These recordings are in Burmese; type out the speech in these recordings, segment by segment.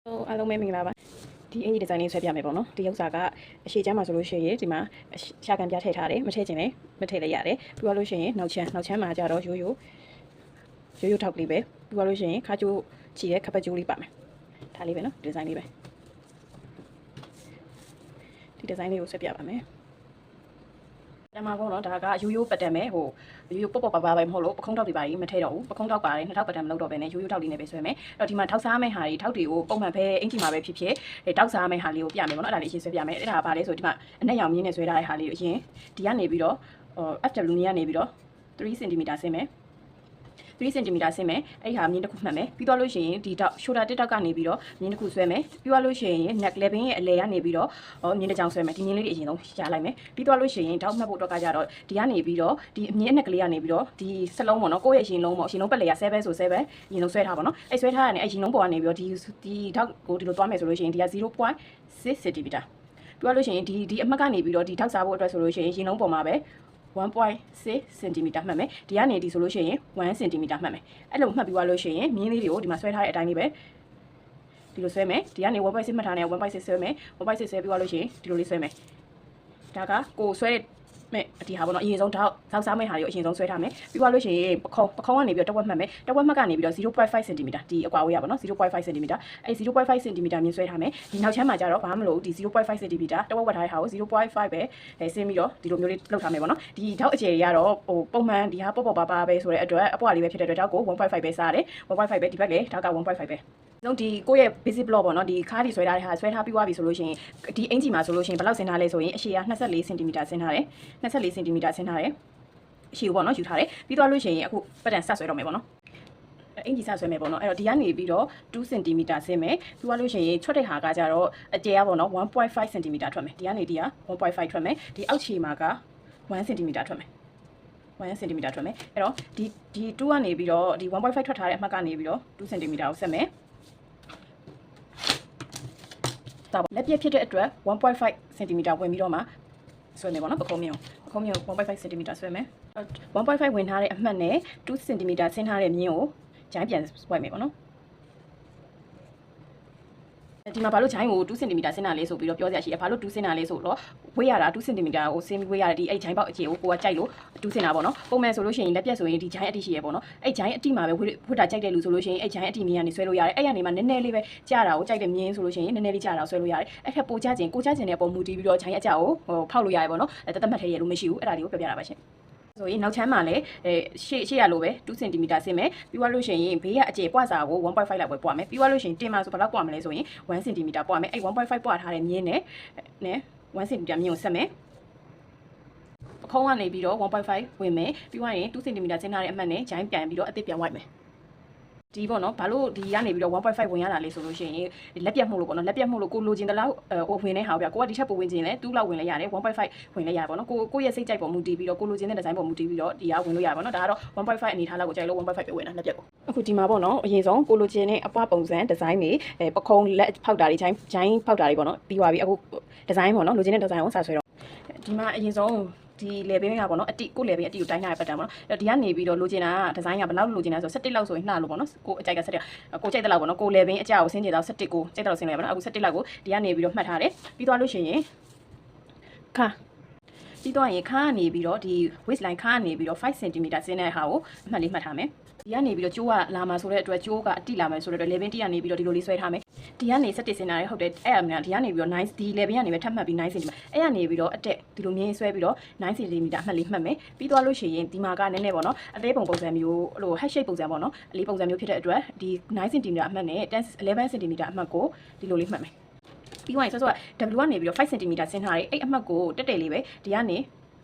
အားလုံးပဲမင်္ဂလာပါဒီအင်ကြီးဒီဇိုင်းလေးဆွဲပြမယ်ပေါ့နော်ဒီဥစ္စာကအရှိချမ်းမှာဆိုလို့ရှိရင်ဒီမှာရှာကန်ပြထည့်ထားတယ်မထည့်ချင်လည်းမထည့်လိုက်ရတယ်ပြီးသွားလို့ရှိရင်နောက်ချမ်းမှာကြတော့ရိုးရိုးထောက်ကလေးပဲပြီးသွားလို့ရှိရင်ခါကျိုးချီတဲ့ခပတ်ကျိုးလေးပါမယ်ဒါလေးပဲနော်ဒီဇိုင်းလေးပဲဒီဒီဇိုင်းလေးကိုဆွဲပြပါမယ်တမပေါ့နော်ဒါကရိုးရိုးပတ်တက်မယ်ဟိုရိုးရိုးပေါ့ပါပဲမဟုတ်လို့ပခုံးထောက်တွေပါကြီးမထည့်တော့ဘူးပခုံးထောက်ပါတယ်နှစ်ထောက်ပတ်တက်မလုပ်တော့ဘဲနဲ့ရိုးရိုးထောက်လေးနဲ့ပဲဆွဲမယ်အဲ့တော့ဒီမှာထောက်စားမယ့်ဟာတွေထောက်တွေကိုပုံမှန်ပဲအင်ဂျီမှာပဲဖြစ်ဖြစ်တောက်စားမယ့်ဟာလေးကိုပြမယ်ပေါ့နော်အဲ့ဒါလေးအရင်ဆွဲပြမယ်အဲ့ဒါကဘာလဲဆိုဒီမှာအနက်ရောင်မြင်းနဲ့ဆွဲထားတဲ့ဟာလေးကိုအရင်ဒီကနေပြီးတော့FW နေကနေပြီးတော့3 cm ဆင်းမယ်3 cm ဆင်းမယ်အဲ့ဟာမြင်းတစ်ခုမှတ်မယ်ပြီးတော့လို့ရှိရင်ဒီတော့ shoulder တစ်တောက်ကနေပြီးတော့မြင်းတစ်ခုဆွဲမယ်ပြီးတော့လို့ရှိရင် neck level ရဲ့အလဲကနေပြီးတော့မြင်းတစ်ချောင်းဆွဲမယ်ဒီမြင်းလေးတွေအရင်ဆုံးရှားလိုက်မယ်ပြီးတော့လို့ရှိရင်တောက်မှတ်ဖို့တော့ကကြတော့ဒီကနေပြီးတော့ဒီမြင်းအနက်ကလေးကနေပြီးတော့ဒီစလုံးပေါ့နော်ကိုယ့်ရဲ့အရင်လုံးပေါ့အရင်လုံးပတ်လေရ7ဆို7အရင်ဆုံးဆွဲထားပါတော့အဲ့ဆွဲထားရတဲ့အဲ့ရင်လုံးပေါ်ကနေပြီးတော့ဒီတောက်ကိုဒီလိုသွားမယ်ဆိုလို့ရှိရင်ဒီက 0.6 cm ပြီးတော့လို့ရှိရင်ဒီအမှတ်ကနေပြီးတော့ဒီထောက်စားဖို့အတွက်ဆိုလို့ရှိရင်ရင်လုံးပေါ်မှာပဲ1.6 cm မှတ်မယ်ဒီကနေဒီဆိုလို့ရှိရင်1 cm မှတ်မယ်အဲ့လိုမှတ်ပြီးသွားလို့ရှိရင်မြင်းလေးတွေကိုဒီမှာဆွဲထားတဲ့အတိုင်းလေးပဲဒီလိုဆွဲမယ်ဒီကနေ1.6မှတ်ထားနေ1.6ဆွဲမယ်1.6ဆွဲပြီးသွားလို့ရှိရင်ဒီလိုလေးဆွဲမယ်ဒါကကိုဆွဲတဲ့မဲ့ဒီဟာပေါ့နော်အရင်ဆုံးထောက်စားမဲ့ဟာတွေကိုအရင်ဆုံးဆွဲထားမယ်ပြီးသွားလို့ရှိရင်ပခုံးကနေပြီးတော့တဝက်မှတ်မယ်တဝက်မှတ်ကနေပြီးတော့ 0.5 cm ဒီအကွာဝေးရပါနော် 0.5 cm အဲ့ 0.5 cm မြင်းဆွဲထားမယ်ဒီနောက်ချမ်းမှာကျတော့ဘာမှမလို့ဒီ 0.5 cm တဝက်ဝတ်ထားတဲ့ဟာကို 0.5 ပဲဆင်းပြီးတော့ဒီလိုမျိုးလေးလောက်ထားမယ်ပေါ့နော်ဒီထောက်အကျယ်တွေကတော့ဟိုပုံမှန်ဒီဟာပေါ့ပါပဲဆိုတဲ့အတွက်အပွားလေးပဲဖြစ်တဲ့အတွက်ထောက်ကို 1.5 ပဲစားတယ် 1.5 ပဲဒီဘက်လေထောက်က 1.5 ပဲdoncဒီကိုယ့်ရဲ့ basic block ပေါ့နော်ဒီခါးဒီဆွဲထားတဲ့ဟာဆွဲထားပြီးသွားပြီဆိုလို့ရှိရင်ဒီအင်ဂျီမှာဆိုလို့ရှိရင်ဘယ်လောက်ဆင်းထားလဲဆိုရင်အရှည်က24 cm ဆင်းထားတယ်24 cm ဆင်းထားတယ်အရှည်ပေါ့နော်ယူထားတယ်ပြီးသွားလို့ရှိရင်အခုပတ်တန်ဆက်ဆွဲတော့မယ်ပေါ့နော်အင်ဂျီဆက်ဆွဲမယ်ပေါ့နော်အဲ့တော့ဒီကနေပြီးတော့2 cm ဆင်းမယ်ပြီးသွားလို့ရှိရင်ထွက်တဲ့ဟာကကြတော့အကျယ်ကပေါ့နော်1.5 cm ထွက်မယ်ဒီကနေဒီက1.5ထွက်မယ်ဒီအောက်ခြေမှာက1 cm ထွက်မယ်1 cm ထွက်မယ်အဲ့တော့ဒီ2ကနေပြီးတော့ဒီ1.5ထွက်ထားတဲ့အမှတ်ကနေပြီးတော့2 cm ကိုဆက်မယ်လက်ပြဖြစ်တဲ့အတွက်1.5 cm ဝင်ပြီးတော့မှဆွဲမယ်ပေါ့နော်ပခုံးမြင့်1.5 cm ဆွဲမယ်1.5 ဝင်ထားတဲ့အမှတ်နဲ့2 cm ဆင်းထားတဲ့မြင်းကိုဂျိုင်းပြန်ဆွဲမယ်ပေါ့နော်ဒီမှာဘာလို့ဂျိုင်းကို2 cm ဆင်းတာလဲဆိုပြီးတော့ပြောစရာရှိတယ်ဘာလို့2ဆင်းတာလဲဆိုတော့ဝေးရတာ2 cm ကိုဆင်းပြီးဝေးရတယ်ဒီအဲ့ဂျိုင်းပေါက်အခြေကိုကိုကကြိုက်လို့2ဆင်းတာပေါ့နော်ပုံမှန်ဆိုလို့ရှိရင်လက်ပြတ်ဆိုရင်ဒီဂျိုင်းအတိရှိရပေါ့နော်အဲ့ဂျိုင်းအတိမှာပဲဝတ်တာကြိုက်တဲ့လူဆိုလို့ရှိရင်အဲ့ဂျိုင်းအတိနေရာနေဆွဲလို့ရတယ်အဲ့ရနေမှာနည်းနည်းလေးပဲကြာတာကိုကြိုက်တဲ့မြင်းဆိုလို့ရှိရင်နည်းနည်းလေးကြာတာကိုဆွဲလို့ရတယ်အဲ့ထက်ပိုကြခြင်းကိုကြခြင်းတဲ့အပေါ်မူတည်ပြီးတော့ဂျိုင်းအကြကိုဖောက်လို့ရတယ်ပေါ့နော်တသက်မှတ်ထဲရလို့မရှိဘူးအဲ့ဒါတွေကိုပြောပြတာပါရှင်ဆိုရင်နောက်ချမ်းမှာလည်းရှေ့ရလို့ပဲ2 cm ဆင်းမယ်ပြီးသွားလို့ရှိရင်ဘေးကအကျယ်ပွားစာကို 1.5 လောက်ပဲပွားမယ်ပြီးသွားလို့ရှိရင်တင်မှာဆိုဘယ်လောက်ပွားမလဲဆိုရင်1 cm ပွားမယ်အဲ့ 1.5 ပွားထားတဲ့မြင်းနဲ့1 cm မြင်းကိုဆက်မယ်ပခုံးကနေပြီးတော့1.5 ဝင်မယ်ပြီးသွားရင်2 cm ဆင်းထားတဲ့အမှတ်နဲ့ဂျိုင်းပြန်ပြီးတော့အသစ်ပြန်ဝိုက်မယ်ဒီပေါ့နော်ဘာလို့ဒီကနေပြီးတော့ 1.5 ဝင်ရတာလဲဆိုလို့ရှိရင်လက်ပြတ်မှုလို့ပေါ့နော်လက်ပြတ်မှုလို့ကိုလိုချင်တဲ့လောက်ဝင်နေဟာဗျကိုကဒီချက်ပိုဝင်ချင်လဲ2လောက်ဝင်လဲရတယ် 1.5 ဝင်လဲရတယ်ပေါ့နော်ကိုရဲ့စိတ်ကြိုက်ပေါ်မူတည်ပြီးတော့ကိုလိုချင်တဲ့ဒီဇိုင်းပေါ်မူတည်ပြီးတော့ဒီကဝင်လို့ရတယ်ပေါ့နော်ဒါကတော့ 1.5 အနေထားလောက်ကိုကြိုက်လို့ 1.5 ပဲဝင်တာလက်ပြတ်ကိုအခုဒီမှာပေါ့နော်အရင်ဆုံးကိုလိုချင်တဲ့အပွားပုံစံဒီဇိုင်းတွေပခုံးလက်ဖောက်တာတွေဂျိုင်းဖောက်တာတွေပေါ့နော်ပြီးသွားပြီအခုဒီဇိုင်းပေါ့နော်လိုချင်တဲ့ဒီဇိုင်းကိုစဆွဲတော့ဒီမှာအရင်ဆုံးဒီလေဘင်းကပေါ့နော်အတိကိုလေဘင်းအတိကိုတိုင်းထားရပတ်တာပေါ့နော်ဒီကနေပြီးတော့လိုချင်တာဒီဇိုင်းကဘယ်လောက်လိုချင်တာဆို17လောက်ဆိုရင်နှာလို့ပေါ့နော်ကိုအကြိုက်က17ကိုကြိုက်တဲ့လောက်ပေါ့နော်ကိုလေဘင်းအကြကိုဆင်းချင်တော့17ကိုကြိုက်တဲ့လောက်ဆင်းလိုက်ပါနော်အခု17လောက်ကိုဒီကနေပြီးတော့မှတ်ထားတယ်ပြီးသွားလို့ရှိရင်ခါပြီးတော့ရင်ခါကနေပြီးတော့ဒီ waist line ခါကနေပြီးတော့5 cm ဆင်းတဲ့ဟာကိုအမှတ်လေးမှတ်ထားမယ်ဒီကနေပြီးတော့ကျိုးကလာမှာဆိုတဲ့အတွက်ကျိုးကအတိလာမယ်ဆိုတဲ့အတွက်လေဘင်းတိကနေပြီးတော့ဒီလိုလေးဆွဲထားမယ်ဒီကနေ17ဆင်းတာရဟုတ်တယ်အဲ့အမှန်ဒီကနေပြီးတော့9ဒီလေဘင်းကနေပဲထပ်မှတ်ပြီး9 cm အဲ့ကနေပြီးတော့အတက်ဒီလိုမြင်းဆွဲပြီးတော့9 cm အမှတ်လေးမှတ်မယ်ပြီးသွားလို့ရှိရင်ဒီမှာကနည်းနည်းပေါ့နော်အသေးပုံစံမျိုးဟို head shape ပုံစံပေါ့နော်အလေးပုံစံမျိုးဖြစ်တဲ့အတွက်ဒီ9 cm အမှတ်နဲ့11 cm အမှတ်ကိုဒီလိုလေးမှတ်မယ်ပြီးသွားရင်ဆိုတော့ W ကနေပြီးတော့5 cm ဆင်းထားတယ်အဲ့အမှတ်ကိုတက်တယ်လေးပဲဒီကနေ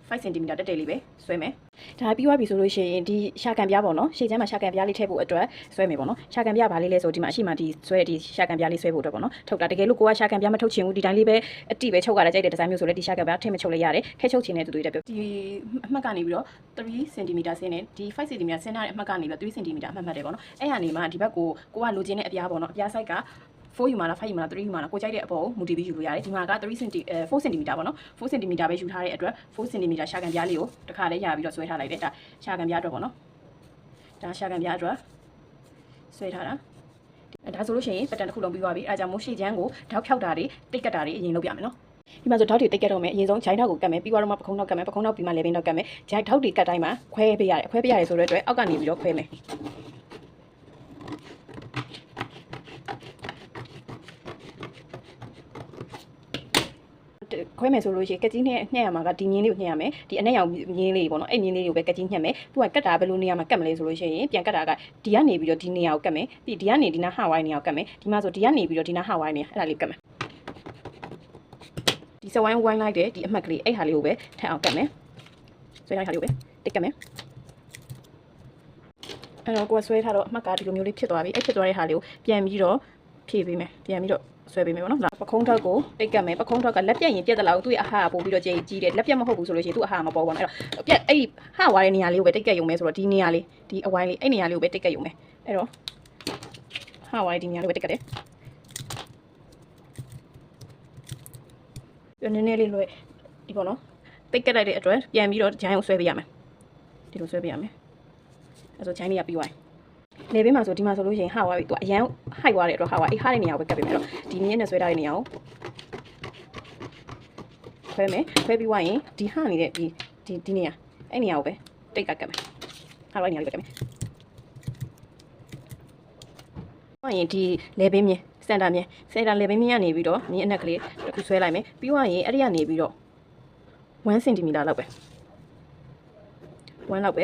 5 cm တက်တယ်လေးပဲဆွဲမယ်ဒါပြီးသွားပြီဆိုလို့ရှိရင်ဒီရှာကန်ပြားပေါ့နော်ရှေ့ချမ်းမှာရှာကန်ပြားလေးထည့်ဖို့အတွက်ဆွဲမယ်ပေါ့နော်ရှာကန်ပြားဘာလေးလဲဆိုဒီမှာအရှိမဒီဆွဲဒီရှာကန်ပြားလေးဆွဲဖို့အတွက်ပေါ့နော်ထုတ်တာတကယ်လို့ကိုကရှာကန်ပြားမထုတ်ချင်ဘူးဒီတိုင်းလေးပဲအတိပဲချုပ်ရတာကြိုက်တဲ့ဒီဇိုင်းမျိုးဆိုလဲဒီရှာကန်ပြားထည့်မချုပ်လိုက်ရတယ်ထည့်ချုပ်ချင်တဲ့သူတွေတက်ပြောဒီအမှတ်ကနေပြီးတော့3 cm ဆင်းနေဒီ5 cm ဆင်းထားတဲ့အမှတ်ကနေပြီးတော့3 cm အမှတ်မှတ်တယ်ပေါ့နော်အဲ့ဟာနေမှာဒီဘက်ကိုကလိုချင်တဲ့အပြားပေါ့နော်အပြား size က4ယူမှာလား5ယူမှာလား3ယူမှာလားကိုကြိုက်တဲ့အပေါ်မူတည်ပြီးယူလို့ရတယ်ဒီမှာက4 cm ပေါ့နော်4 cm ပဲယူထားတဲ့အတွက်4 cm ရှာကန်ပြားလေးကိုတစ်ခါလေးရပြီးတော့ဆွဲထားလိုက်တယ်ဒါရှာကန်ပြားအတွက်ပေါ့နော်ဒါရှာကန်ပြားအတွက်ဆွဲထားတာ ဒါဆိုလို့ရှိရင်ပတ်တန်တစ်ခုလုံးပြီးသွားပြီအဲဒါကြောင့်မို့ရှေ့ချမ်းကိုထောက်ဖြောက်တာတွေတိတ်ကတ်တာတွေအရင်လုပ်ပြမယ်နော်ဒီမှာဆိုထောက်တွေတိတ်ကတ်တော့မယ်အရင်ဆုံးဂျိုင်းထောက်ကိုကတ်မယ်ပြီးတော့မှပခုံးထောက်ကတ်မယ်ပခုံးထောက်ပြီးမှလေပင်ထောက်ကတ်မယ်ဂျိုင်းထောက်တွေကတ်တိုင်းမှာခွဲပေးရတယ်ခွဲပေးရတယ်ဆိုတဲ့အတွက်အောက်ကနေပြီးတော့ခွဲမယ်ခွဲမယ်ဆိုလို့ရှိရင်ကကြီးနဲ့ညှက်ရမှာကဒီမြင်းလေးကိုညှက်ရမယ်ဒီအနဲ့ရောင်မြင်းလေးပေါ့နော်အဲ့မြင်းလေးကိုပဲကကြီးညှက်မယ်သူကကတ်တာဘယ်လိုနေရာမှာကတ်မလဲဆိုလို့ရှိရင်ပြန်ကတ်တာကဒီကနေပြီးတော့ဒီနေရာကိုကတ်မယ်ပြီးဒီကနေဒီနားဟဝိုင်းနေရာကိုကတ်မယ်ဒီမှာဆိုဒီကနေပြီးတော့ဒီနားဟဝိုင်းနေရာအဲ့ဒါလေးကတ်မယ်ဒီစဝိုင်းဝိုင်းလိုက်တဲ့ဒီအမှတ်ကလေးအဲ့ဟာလေးကိုပဲထပ်အောင်ကတ်မယ်ဆွဲလိုက်ဟာလေးကိုပဲတိတ်ကတ်မယ်အဲ့တော့ကိုယ်ဆွဲထားတော့အမှတ်ကဒီလိုမျိုးလေးဖြစ်သွားပြီအဲ့ဖြစ်သွားတဲ့ဟာလေးကိုပြန်ပြီးတော့ဖြည့်ပေးမယ်ပြန်ပြီးတော့ဆွဲပေးမယ်ပေါ့နော်ပခုံးထောက်ကိုတိတ်ကတ်မယ်ပခုံးထောက်ကလက်ပြက်ရင်ပြက်တလောက်သူ့ရဲ့အဟာပို့ပြီးတော့ကြီးတယ်လက်ပြက်မဟုတ်ဘူးဆိုလို့ရှိရင်သူ့အဟာမပေါ်ပါဘူးအဲ့တော့ပြက်အဲ့ဟာဝါတဲ့နေရာလေးကိုပဲတိတ်ကတ်ရုံပဲဆိုတော့ဒီနေရာလေးဒီအဝိုင်းလေးအဲ့နေရာလေးကိုပဲတိတ်ကတ်ရုံပဲအဲ့တော့ဟာဝါတဲ့ဒီနေရာလေးပဲတိတ်ကတ်တယ်ပြနည်းနည်းလေးလွယ်ဒီပေါ့နော်တိတ်ကတ်လိုက်တဲ့အတွက်ပြန်ပြီးတော့ဂျိုင်းကိုဆွဲပေးရမယ်ဒီလိုဆွဲပေးရမယ်အဲ့ဆိုဂျိုင်းလေးကပြီးသွားပြီလေဘေးမှာဆိုဒီမှာဆိုလို့ရှိရင်ဟာဝါပြီသူအရန်ဟိုက်သွားတဲ့အတွက်ဟာဝါအေးဟားတဲ့နေရာကိုပဲကတ်ပေးမယ်တော့ဒီမြင်းနဲ့ဆွဲထားတဲ့နေရာကိုခွဲမယ်ခွဲပြီးွားရင်ဒီဟာနေတဲ့ဒီနေရာအဲ့နေရာကိုပဲတိတ်ကတ်မယ်ဟာဝါနေရာလေးပဲကတ်မယ်ွားရင်ဒီလေဘေးမြင်းစင်တာမြင်းလေဘေးမြင်းကနေပြီးတော့မြင်းအနက်ကလေးတစ်ခုဆွဲလိုက်မယ်ပြီးွားရင်အဲ့ဒီကနေပြီးတော့1 cm လောက်ပဲ1လောက်ပ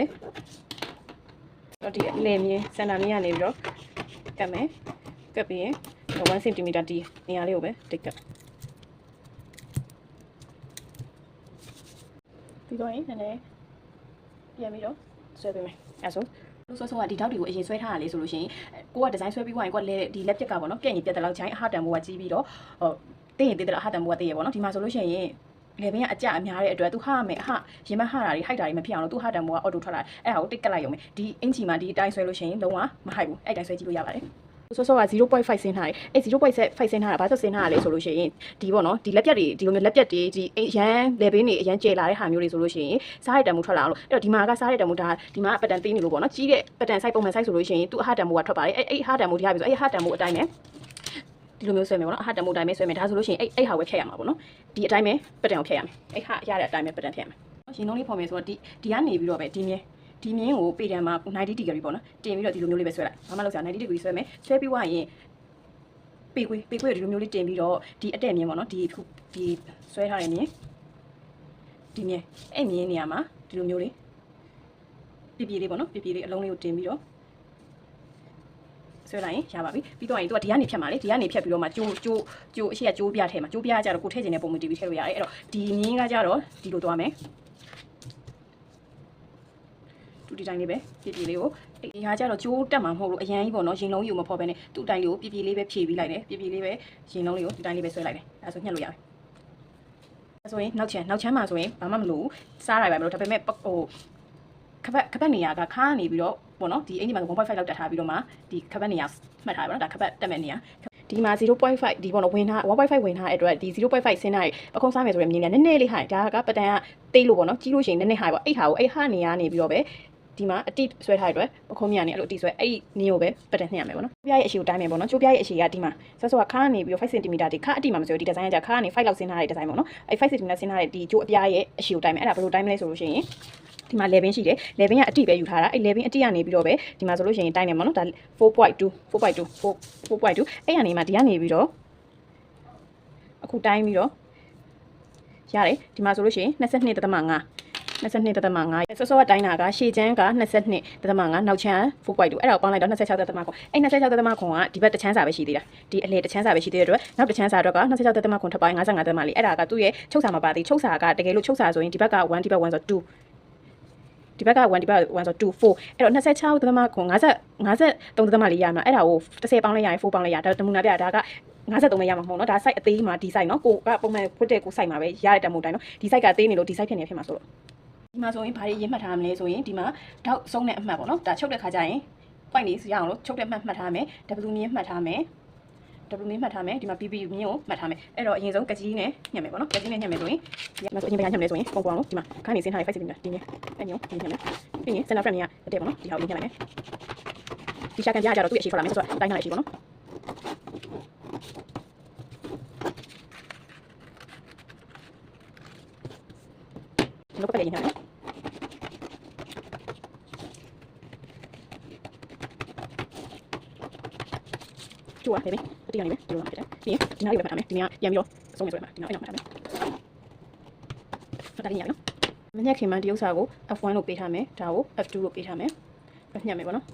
ဲတော့ဒီလေမြင်းစင်တာမြင်းကနေပြီးတော့ကတ်မယ်ကတ်ပြီးရင်1 cm ဒီနေရာလေးကိုပဲတိတ်ကတ်ပြီးတော့ရင်နည်းနည်းပြန်ပြီးတော့ဆွဲပေးမယ်အဲဆိုလို့ဆိုကဒီထောက်တွေကိုအရင်ဆွဲထားရလေဆိုလို့ရှိရင်ကိုကဒီဇိုင်းဆွဲပြီးွားရင်ကိုကလေဒီလက်ပြက်ကပေါ့နော်ပြက်ရင်ပြက်တဲ့လောက်ချိုင်းအဟတန်ဘိုးကကြီးပြီးတော့တင်းရင်တင်းတဲ့အဟတန်ဘိုးကတင်းရပေါ့နော်ဒီမှာဆိုလို့ရှိရင်လေပင်ကအကြအများတဲ့အတွက်သူဟာမယ်အဟရင်မဟတာတွေဟိုက်တာတွေမဖြစ်အောင်လို့သူဟာတန်ဘိုးကအော်တိုထွက်လာအဲ့ဒါကိုတိတ်ကတ်လိုက်ရုံပဲဒီအင်ချီမှာဒီအတိုင်းဆွဲလို့ရှိရင်လုံးဝမဟိုက်ဘူးအဲ့တိုင်းဆွဲကြည့်လို့ရပါတယ်ဆိုက0.5 ဆင်းထားတယ်အဲ့0.5 ဆင်းထားတာဘာလို့ဆင်းထားရလဲဆိုလို့ရှိရင်ဒီပေါ့နော်ဒီလက်ပြက်တွေဒီလိုမျိုးလက်ပြက်တွေဒီရန်လေပင်တွေအရန်ကျဲလာတဲ့ဟာမျိုးတွေဆိုလို့ရှိရင်စားရတံမှုထွက်လာအောင်လို့အဲ့တော့ဒီမှာကစားရတံမှုဒါဒီမှာပတန်သေးနေလို့ပေါ့နော်ကြီးတဲ့ပတန်ဆိုင်ပုံမှန်ဆိုင်ဆိုလို့ရှိရင်သူအဟတံမှုကထွက်ပါတယ်အဲ့အဟတံမှုဒီဟာပြီဆိုအဲ့အဟတံမှုအတိုင်းပဲဒီလိုမျိုးဆွဲမယ်ပေါ့နော်အဟတံမှုအတိုင်းပဲဆွဲမယ်ဒါဆိုလို့ရှိရင်အဲ့ဟာပဲဖြတ်ရမှာပေါ့နော်ဒီအတိုင်းပဲပတန်ကိုဖြတ်ရမယ်အဲ့ဟာရတဲ့အတိုင်းပဲပတန်ဖြတ်ရမယ်ရှင်လုံးလေးဖော်မယ်ဆိုတော့ဒီကနေပြီးတော့ပဲဒီမြင်းကိုပေတံမှာ90 degree ပေါ့နော်တင်ပြီးတော့ဒီလိုမျိုးလေးပဲဆွဲလိုက်ဘာမှလုပ်စရာ90 degree ဆွဲမယ်ဆွဲပြီးွားရင်ပေကွေးဒီလိုမျိုးလေးတင်ပြီးတော့ဒီအတက်မြင်းပေါ့နော်ဒီဆွဲထားတဲ့မြင်းဒီမြင်းအဲ့မြင်းနေရာမှာဒီလိုမျိုးလေးပြပြလေးပေါ့နော်ပြပြလေးအလုံးလေးကိုတင်ပြီးတော့ဆွဲလိုက်ရင်ရပါပြီပြီးတော့ရင်သူကဒီကနေဖြတ်မှာလေဒီကနေဖြတ်ပြီးတော့မှကျိုးအရှိကကျိုးပြထဲမှာကျိုးပြကကြတော့ကိုထည့်ခြင်းနဲ့ပုံမူတည်ပြီးထည့်လို့ရတယ်အဲ့တော့ဒီမြင်းကကြတော့ဒီလိုသွားမယ်ဒီတိုင်းလေးပဲပြပြလေးကိုအေးဟာကျတော့ကျိုးတက်မှာမဟုတ်လို့အရန်ကြီးပေါ့နော်ရင်လုံးကြီးကိုမဖော်ဘဲနဲ့သူ့အတိုင်းလေးကိုပြပြလေးပဲဖြည့်ပြီးလိုက်တယ်ပြပြလေးပဲရင်လုံးလေးကိုဒီတိုင်းလေးပဲဆွဲလိုက်တယ်အဲဆိုညှက်လို့ရတယ်အဲဆိုရင်နောက်ချမ်းမှာဆိုရင်ဘာမှမလို့စားလိုက်ပါမလို့ဒါပေမဲ့ဟိုခပတ်နေရာကခါနေပြီးတော့ပေါ့နော်ဒီအင်ဂျင်မှာ 1.5 လောက်တက်ထားပြီးတော့မှဒီခပတ်နေရာမှတ်ထားပါတော့ဒါခပတ်တက်မဲ့နေရာဒီမှာ 0.5 ဒီပေါ့နော်ဝင်ထား 1.5 ဝင်ထားတဲ့အတွက်ဒီ 0.5 ဆင်းထားတဲ့ပခုံးစားမယ်ဆိုရယ်မြင်နေနည်းနည်းလေးဟိုင်ဒါကပတန်ကတိတ်လို့ပေါ့နော်ကြီးလို့ရှိရင်နည်းနည်းဟိုင်ပေါ့အဲ့ဟာကိုအဲ့ဟာနေရာနေပြီးတော့ပဲဒီမှာအတိဆွဲထားတဲ့အတွက်ပခုံးမြနေအဲ့လိုအတိဆွဲအဲ့နည်းကိုပဲပတန်နှက်ရမယ်ပေါ့နော်ကျိုးပြရဲ့အရှိကိုတိုင်းမယ်ပေါ့နော်ကျိုးပြရဲ့အရှိကဒီမှာဆက်ကခါနေပြီးတော့5 cm ဒီခါအတိမှာမဆိုဒီဒီဇိုင်းကခါကနေ5လောက်ဆင်းထားတဲ့ဒီဇိုင်းပေါ့နော်အဲ့5 cm ဆင်းထားတဲ့ဒီကျိုးအပြားရဲ့အရှိကိုတိုင်းမယ်အဲ့ဒါဘယ်လိုတိုင်းမလဲဆိုလို့ရှိရင်ဒီမှာ level ရှိတယ် level ကအတိပဲယူထားတာအဲ့ level အတိကနေပြီးတော့ပဲဒီမှာဆိုလို့ရှိရင်တိုင်းတယ်ပေါ့နော်ဒါ 4.2 အဲ့ကနေမှဒီကနေပြီးတော့အခုတိုင်းပြီးတော့ရတယ်ဒီမှာဆိုလို့ရှိရင်22.5ဆောကတိုင်းတာကရှေ့ချမ်းက22.5နောက်ချမ်း 4.2 အဲ့ဒါကိုပေါင်းလိုက်တော့26.9အဲ့26.9ကဒီဘက်တစ်ချမ်းစာပဲရှိသေးတာဒီအလေတစ်ချမ်းစာပဲရှိသေးတဲ့အတွက်နောက်တစ်ချမ်းစာအတွက်က26.9ထပ်ပိုင်း55.4အဲ့ဒါကသူ့ရဲ့ချုပ်စာမပါသေးချုပ်စာကတကယ်လို့ချုပ်စာဆိုရင်ဒီဘက်က1ဒီဘက်1ဆို2ဒီဘက်က1ဒီဘက်1ဆို2 4အဲ့တော့26.9 53.4ရမှာအဲ့ဒါကို10ပေါင်းလိုက်ရရင်4ပေါင်းလိုက်ရဒါတမူနာပြဒါက53ပဲရမှာမဟုတ်နော်ဒါ site အသေးမှာဒီ site နော်ကိုကပုံမှန်ဖွတ်တဲ့ကို site မှာပဲရတဲ့တမူတိုင်းနော်ဒီ site ကအသေးနေလို့ဒီ site ဖြစ်နေဖြစ်မှာဆိုတော့ဒီမှာဆိုရင်ဘာတွေရေးမှတ်ထားမလဲဆိုရင်ဒီမှာတောက်ဆုံးတဲ့အမှတ်ပေါ့နော်ဒါချုပ်တဲ့ခါကျရင် point လေးရအောင်လို့ချုပ်တဲ့မှတ်မှတ်ထားမယ် W မြင်းမှတ်ထားမယ် W မြင်းမှတ်ထားမယ်ဒီမှာ PPU မြင်းကိုမှတ်ထားမယ်အဲ့တော့အရင်ဆုံးကကြီးနဲ့ညှက်မယ်ပေါ့နော်ကကြီးနဲ့ညှက်မယ်ဆိုရင်ဒီမှာဆိုအရင်ပိုင်းညှက်မယ်ဆိုရင်ပုံပေါင်းလို့ဒီမှာခါနေစင်းထားတဲ့ 5 cm ဒီမြင်းအဲ့ညိုဒီညှက်မယ်ပြီးရင် center frame ကအတက်ပေါ့နော်ဒီဟာကိုညှက်လိုက်မယ်ဒီချာကန်ပြကြတော့သူ့အရှိထွက်လာမယ်ဆိုတော့တိုင်းထားလိုက်ရှိပေါ့နော် တို့ပတ်ပြရင်ညှပ်မယ်ကျိုးရပဲအတီးရနေမယ်ဒီလိုဖြစ်တယ်ပြီးရင်ဒီနားလေးပဲဖတ်ထားမယ်ဒီနားပြန်ပြီးတော့အဆုံးမယ်ဆိုရင်ဒီနားအဲ့နောက်ဖတ်ထားမယ်ဖတ်တာရနော်မညက်ခင်မှဒီဥစ္စာကို F1 လို့ပေးထားမယ်ဒါကို F2 လို့ပေးထားမယ်ညှပ်မယ်ပေါ့နော်